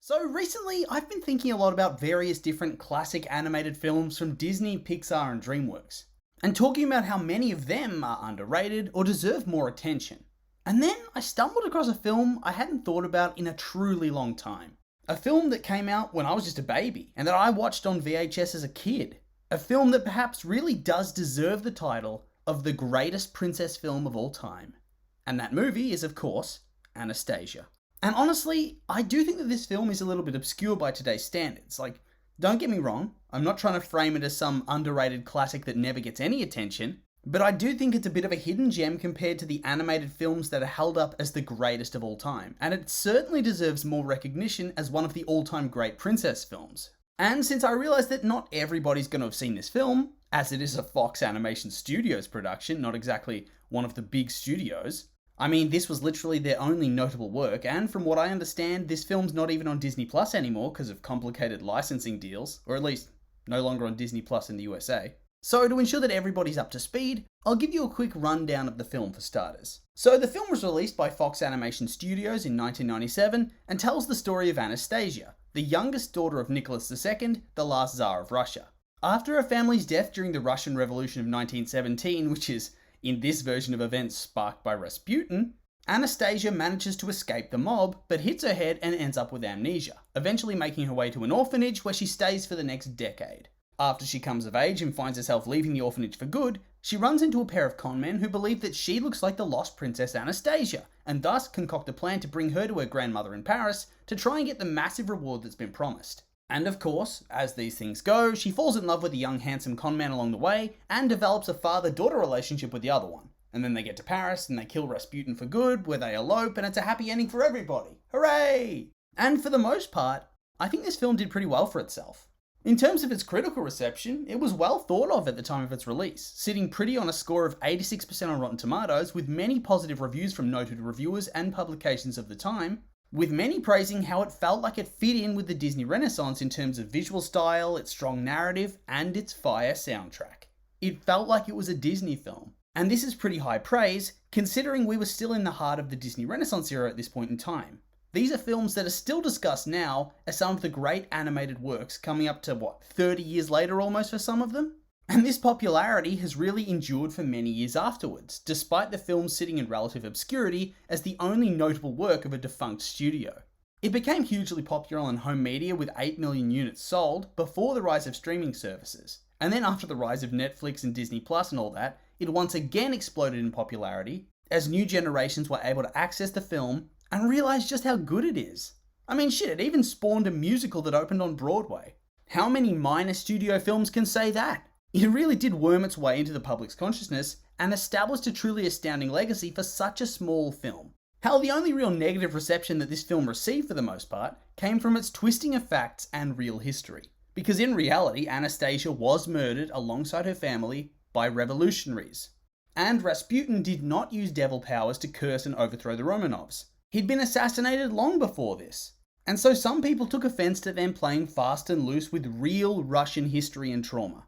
So recently, I've been thinking a lot about various different classic animated films from Disney, Pixar, and DreamWorks, and talking about how many of them are underrated or deserve more attention. And then I stumbled across a film I hadn't thought about in a truly long time. A film that came out when I was just a baby, and that I watched on VHS as a kid. A film that perhaps really does deserve the title of the greatest princess film of all time. And that movie is, of course, Anastasia. And honestly, I do think that this film is a little bit obscure by today's standards. Like, don't get me wrong, I'm not trying to frame it as some underrated classic that never gets any attention, but I do think it's a bit of a hidden gem compared to the animated films that are held up as the greatest of all time, and it certainly deserves more recognition as one of the all-time great princess films. And since I realised that not everybody's going to have seen this film, as it is a Fox Animation Studios production, not exactly one of the big studios, I mean, this was literally their only notable work, and from what I understand, this film's not even on Disney Plus anymore because of complicated licensing deals, or at least no longer on Disney Plus in the USA. So to ensure that everybody's up to speed, I'll give you a quick rundown of the film for starters. So the film was released by Fox Animation Studios in 1997 and tells the story of Anastasia, the youngest daughter of Nicholas II, the last Tsar of Russia. After her family's death during the Russian Revolution of 1917, which is in this version of events sparked by Rasputin, Anastasia manages to escape the mob, but hits her head and ends up with amnesia, eventually making her way to an orphanage where she stays for the next decade. After she comes of age and finds herself leaving the orphanage for good, she runs into a pair of conmen who believe that she looks like the lost princess Anastasia, and thus concoct a plan to bring her to her grandmother in Paris to try and get the massive reward that's been promised. And of course, as these things go, she falls in love with a young handsome conman along the way, and develops a father-daughter relationship with the other one. And then they get to Paris, and they kill Rasputin for good, where they elope, and it's a happy ending for everybody. Hooray! And for the most part, I think this film did pretty well for itself. In terms of its critical reception, it was well thought of at the time of its release, sitting pretty on a score of 86% on Rotten Tomatoes, with many positive reviews from noted reviewers and publications of the time, with many praising how it felt like it fit in with the Disney Renaissance in terms of visual style, its strong narrative, and its fire soundtrack. It felt like it was a Disney film, and this is pretty high praise, considering we were still in the heart of the Disney Renaissance era at this point in time. These are films that are still discussed now as some of the great animated works, coming up to 30 years later almost for some of them? And this popularity has really endured for many years afterwards, despite the film sitting in relative obscurity as the only notable work of a defunct studio. It became hugely popular on home media with 8 million units sold before the rise of streaming services. And then after the rise of Netflix and Disney Plus and all that, it once again exploded in popularity as new generations were able to access the film and realize just how good it is. I mean shit, it even spawned a musical that opened on Broadway. How many minor studio films can say that? It really did worm its way into the public's consciousness and established a truly astounding legacy for such a small film. Hell, the only real negative reception that this film received for the most part came from its twisting of facts and real history. Because in reality, Anastasia was murdered alongside her family by revolutionaries. And Rasputin did not use devil powers to curse and overthrow the Romanovs. He'd been assassinated long before this. And so some people took offense to them playing fast and loose with real Russian history and trauma.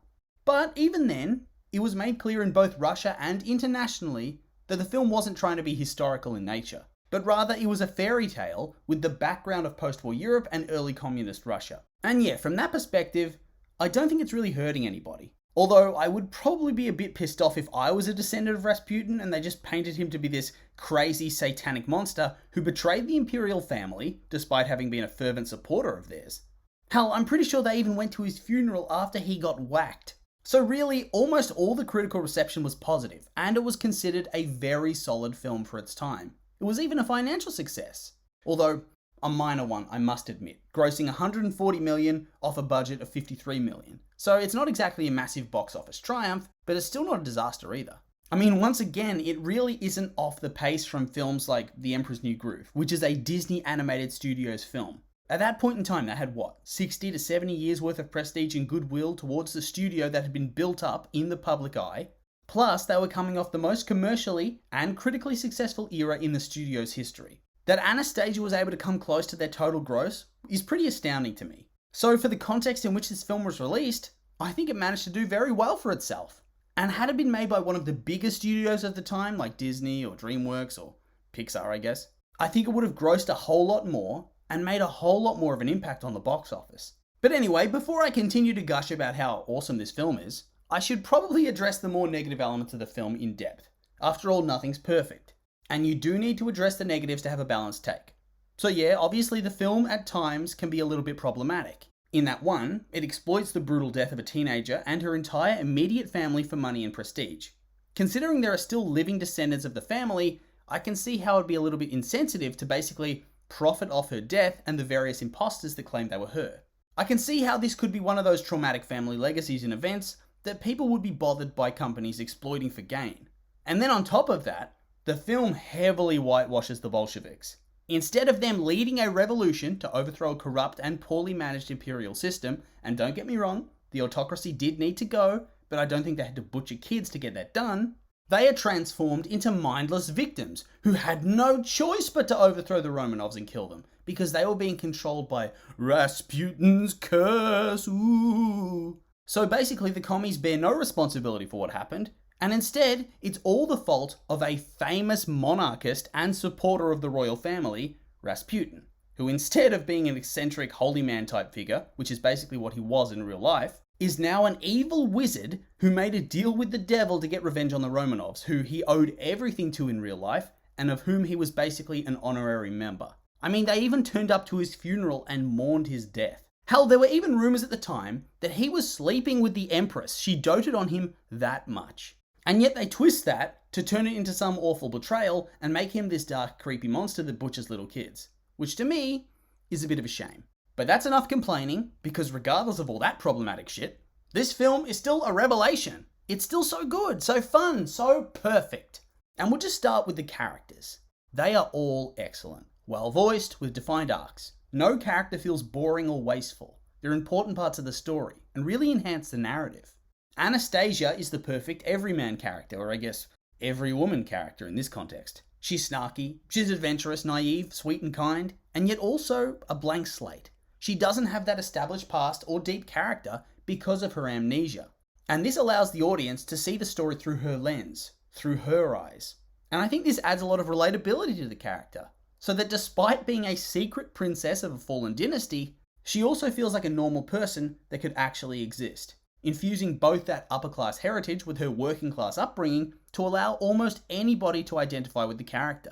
But even then, it was made clear in both Russia and internationally that the film wasn't trying to be historical in nature, but rather it was a fairy tale with the background of post-war Europe and early communist Russia. And yeah, from that perspective, I don't think it's really hurting anybody. Although I would probably be a bit pissed off if I was a descendant of Rasputin and they just painted him to be this crazy satanic monster who betrayed the imperial family, despite having been a fervent supporter of theirs. Hell, I'm pretty sure they even went to his funeral after he got whacked. So really, almost all the critical reception was positive, and it was considered a very solid film for its time. It was even a financial success. Although, a minor one, I must admit, grossing $140 million off a budget of $53 million. So it's not exactly a massive box office triumph, but it's still not a disaster either. I mean, once again, it really isn't off the pace from films like The Emperor's New Groove, which is a Disney Animated Studios film. At that point in time, they had 60 to 70 years worth of prestige and goodwill towards the studio that had been built up in the public eye. Plus, they were coming off the most commercially and critically successful era in the studio's history. That Anastasia was able to come close to their total gross is pretty astounding to me. So for the context in which this film was released, I think it managed to do very well for itself. And had it been made by one of the bigger studios of the time, like Disney or DreamWorks or Pixar, I guess, I think it would have grossed a whole lot more, and made a whole lot more of an impact on the box office. But anyway, before I continue to gush about how awesome this film is, I should probably address the more negative elements of the film in depth. After all, nothing's perfect, and you do need to address the negatives to have a balanced take. So yeah, obviously the film at times can be a little bit problematic. In that one, it exploits the brutal death of a teenager and her entire immediate family for money and prestige. Considering there are still living descendants of the family, I can see how it'd be a little bit insensitive to basically profit off her death and the various imposters that claim they were her. I can see how this could be one of those traumatic family legacies and events that people would be bothered by companies exploiting for gain. And then on top of that, the film heavily whitewashes the Bolsheviks. Instead of them leading a revolution to overthrow a corrupt and poorly managed imperial system, and don't get me wrong, the autocracy did need to go, but I don't think they had to butcher kids to get that done, they are transformed into mindless victims who had no choice but to overthrow the Romanovs and kill them, because they were being controlled by Rasputin's curse. Ooh. So basically the commies bear no responsibility for what happened, and instead, it's all the fault of a famous monarchist and supporter of the royal family, Rasputin, who instead of being an eccentric holy man type figure, which is basically what he was in real life, is now an evil wizard who made a deal with the devil to get revenge on the Romanovs, who he owed everything to in real life, and of whom he was basically an honorary member. I mean, they even turned up to his funeral and mourned his death. Hell, there were even rumors at the time that he was sleeping with the Empress. She doted on him that much. And yet they twist that to turn it into some awful betrayal and make him this dark, creepy monster that butchers little kids. Which to me is a bit of a shame. But that's enough complaining, because regardless of all that problematic shit, this film is still a revelation. It's still so good, so fun, so perfect. And we'll just start with the characters. They are all excellent. Well voiced, with defined arcs. No character feels boring or wasteful. They're important parts of the story, and really enhance the narrative. Anastasia is the perfect everyman character, or I guess every woman character in this context. She's snarky, she's adventurous, naive, sweet and kind, and yet also a blank slate. She doesn't have that established past or deep character because of her amnesia. And this allows the audience to see the story through her lens, through her eyes. And I think this adds a lot of relatability to the character, so that despite being a secret princess of a fallen dynasty, she also feels like a normal person that could actually exist, infusing both that upper-class heritage with her working-class upbringing to allow almost anybody to identify with the character.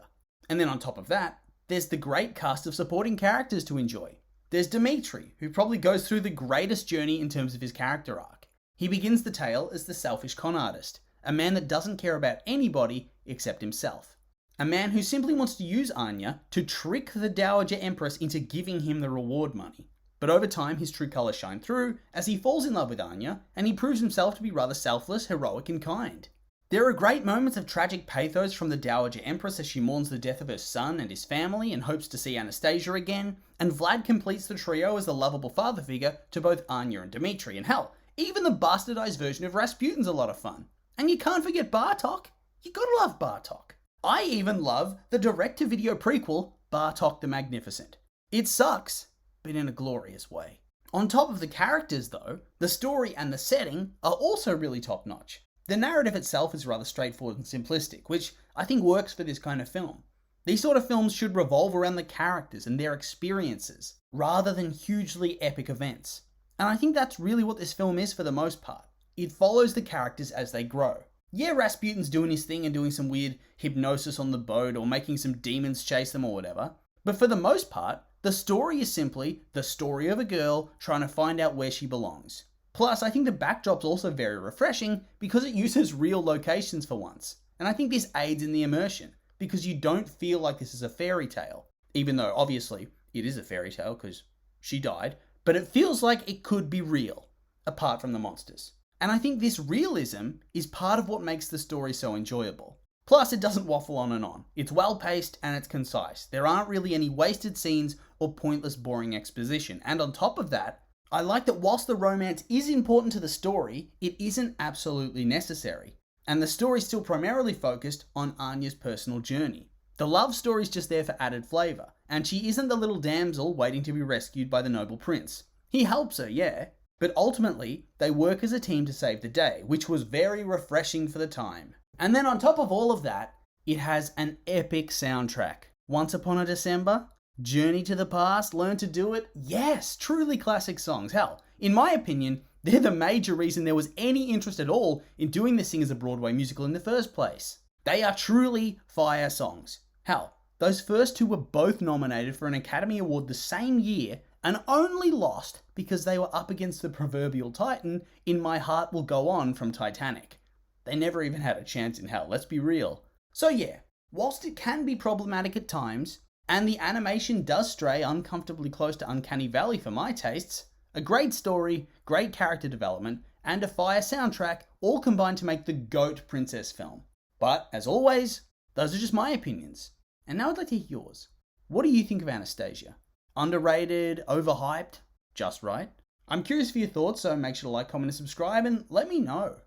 And then on top of that, there's the great cast of supporting characters to enjoy. There's Dmitri, who probably goes through the greatest journey in terms of his character arc. He begins the tale as the selfish con artist, a man that doesn't care about anybody except himself. A man who simply wants to use Anya to trick the Dowager Empress into giving him the reward money. But over time, his true colours shine through as he falls in love with Anya, and he proves himself to be rather selfless, heroic and kind. There are great moments of tragic pathos from the Dowager Empress as she mourns the death of her son and his family and hopes to see Anastasia again, and Vlad completes the trio as the lovable father figure to both Anya and Dmitri, and hell, even the bastardized version of Rasputin's a lot of fun. And you can't forget Bartok. You gotta love Bartok. I even love the direct-to-video prequel, Bartok the Magnificent. It sucks, but in a glorious way. On top of the characters though, the story and the setting are also really top-notch. The narrative itself is rather straightforward and simplistic, which I think works for this kind of film. These sort of films should revolve around the characters and their experiences, rather than hugely epic events. And I think that's really what this film is for the most part. It follows the characters as they grow. Yeah, Rasputin's doing his thing and doing some weird hypnosis on the boat or making some demons chase them or whatever, but for the most part, the story is simply the story of a girl trying to find out where she belongs. Plus, I think the backdrop's also very refreshing because it uses real locations for once. And I think this aids in the immersion, because you don't feel like this is a fairy tale. Even though, obviously, it is a fairy tale because she died, but it feels like it could be real, apart from the monsters. And I think this realism is part of what makes the story so enjoyable. Plus, it doesn't waffle on and on. It's well-paced and it's concise. There aren't really any wasted scenes or pointless boring exposition. And on top of that, I like that whilst the romance is important to the story, it isn't absolutely necessary. And the story's still primarily focused on Anya's personal journey. The love story's just there for added flavour, and she isn't the little damsel waiting to be rescued by the noble prince. He helps her, yeah, but ultimately, they work as a team to save the day, which was very refreshing for the time. And then on top of all of that, it has an epic soundtrack. Once Upon a December? Journey to the Past, Learn to Do It. Yes, truly classic songs. Hell, in my opinion, they're the major reason there was any interest at all in doing this thing as a Broadway musical in the first place. They are truly fire songs. Hell, those first two were both nominated for an Academy Award the same year and only lost because they were up against the proverbial titan in My Heart Will Go On from Titanic. They never even had a chance in hell, let's be real. So yeah, whilst it can be problematic at times, and the animation does stray uncomfortably close to Uncanny Valley for my tastes, a great story, great character development, and a fire soundtrack all combine to make the GOAT princess film. But, as always, those are just my opinions. And now I'd like to hear yours. What do you think of Anastasia? Underrated? Overhyped? Just right? I'm curious for your thoughts, so make sure to like, comment, and subscribe, and let me know.